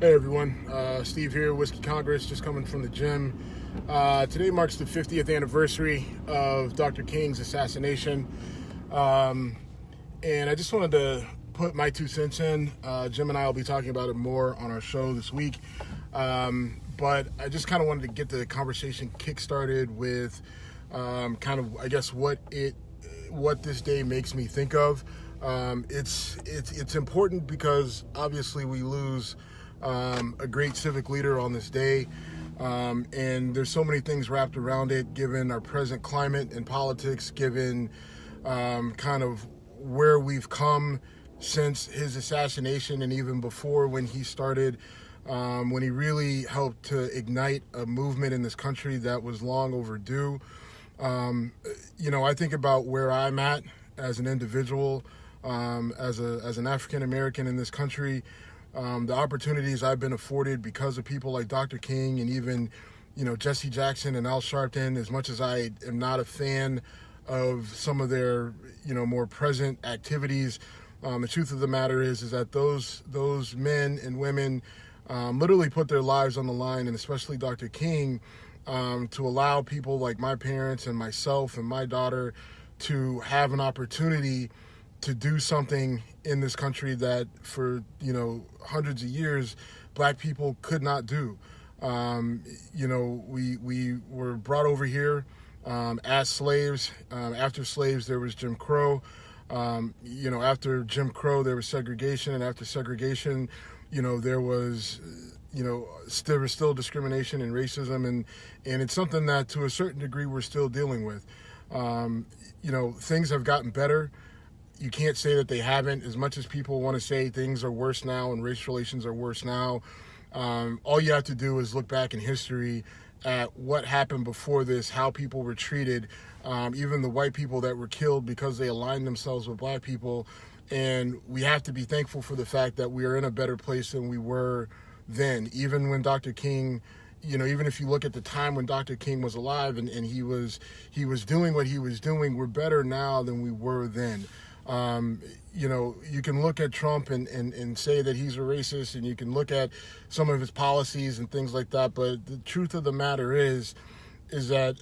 Hey everyone, Steve here, Whiskey Congress, just coming from the gym. Today marks the 50th anniversary of Dr. King's assassination. And I just wanted to put my 2 cents in. Jim and I will be talking about it more on our show this week. But I just kind of wanted to get the conversation kick-started with kind of, I guess, what this day makes me think of. It's important because obviously we lose a great civic leader on this day, and there's so many things wrapped around it, given our present climate in politics, given kind of where we've come since his assassination, and even before, when he started, when he really helped to ignite a movement in this country that was long overdue. I think about where I'm at as an individual, as an African American in this country. The opportunities I've been afforded because of people like Dr. King and even, Jesse Jackson and Al Sharpton. As much as I am not a fan of some of their, more present activities, the truth of the matter is that those men and women literally put their lives on the line, and especially Dr. King, to allow people like my parents and myself and my daughter to have an opportunity to do something in this country that for, hundreds of years, black people could not do. We were brought over here as slaves. After slaves, there was Jim Crow. After Jim Crow, there was segregation. And after segregation, there was still discrimination and racism. And it's something that to a certain degree we're still dealing with. Things have gotten better. You can't say that they haven't. As much as people want to say things are worse now and race relations are worse now, all you have to do is look back in history at what happened before this, how people were treated, even the white people that were killed because they aligned themselves with black people. And we have to be thankful for the fact that we are in a better place than we were then. Even when Dr. King, even if you look at the time when Dr. King was alive and he was doing what he was doing, we're better now than we were then. You can look at Trump and say that he's a racist, and you can look at some of his policies and things like that. But the truth of the matter is that,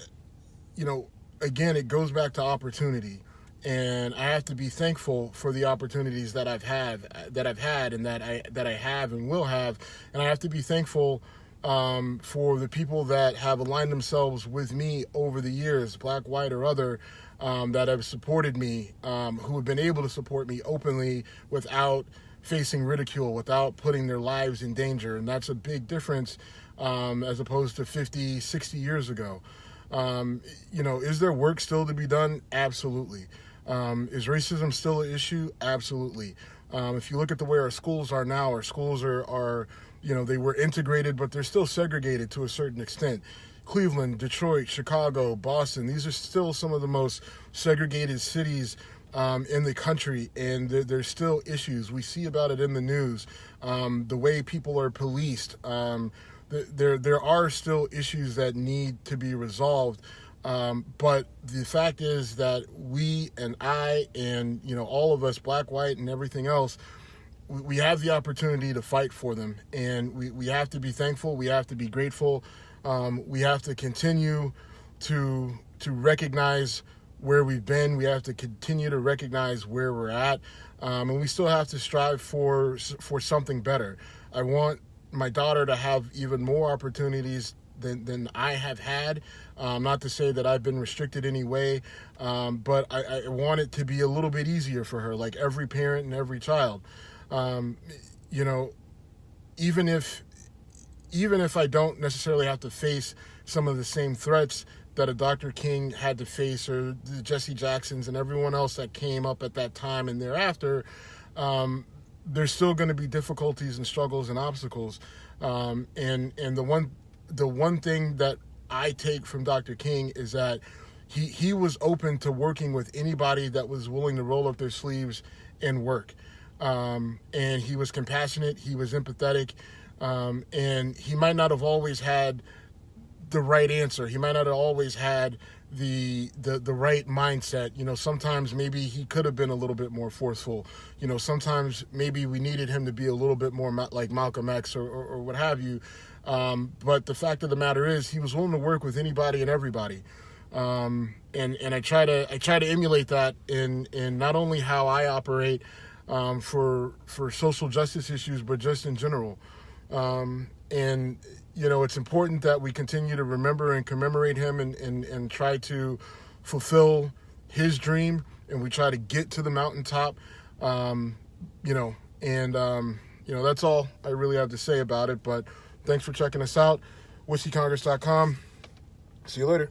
again, it goes back to opportunity. And I have to be thankful for the opportunities that I've had and that I have and will have. And I have to be thankful for the people that have aligned themselves with me over the years, black, white, or other, that have supported me, who have been able to support me openly without facing ridicule, without putting their lives in danger. And that's a big difference as opposed to 50, 60 years ago. Is there work still to be done? Absolutely. Is racism still an issue? Absolutely. If you look at the way our schools are now, our schools are they were integrated, but they're still segregated to a certain extent. Cleveland, Detroit, Chicago, Boston, these are still some of the most segregated cities in the country, and there's still issues. We see about it in the news, the way people are policed. There are still issues that need to be resolved, but the fact is that we and I and all of us, black, white, and everything else, we have the opportunity to fight for them, and we have to be thankful. We have to be grateful. We have to continue to recognize where we've been. We have to continue to recognize where we're at, and we still have to strive for something better. I want my daughter to have even more opportunities than I have had. Not to say that I've been restricted any way, but I want it to be a little bit easier for her, like every parent and every child. Even if I don't necessarily have to face some of the same threats that a Dr. King had to face, or the Jesse Jacksons and everyone else that came up at that time and thereafter, there's still going to be difficulties and struggles and obstacles. And the one thing that I take from Dr. King is that he was open to working with anybody that was willing to roll up their sleeves and work. And he was compassionate, he was empathetic, and he might not have always had the right answer. He might not have always had the right mindset. You know, sometimes maybe he could have been a little bit more forceful. You know, sometimes maybe we needed him to be a little bit more like Malcolm X or what have you. But the fact of the matter is, he was willing to work with anybody and everybody. And I try to emulate that in not only how I operate for social justice issues, but just in general. And you know, it's important that we continue to remember and commemorate him and try to fulfill his dream, and we try to get to the mountaintop. You know, and you know, that's all I really have to say about it. But thanks for checking us out. WhiskeyCongress.com. See you later.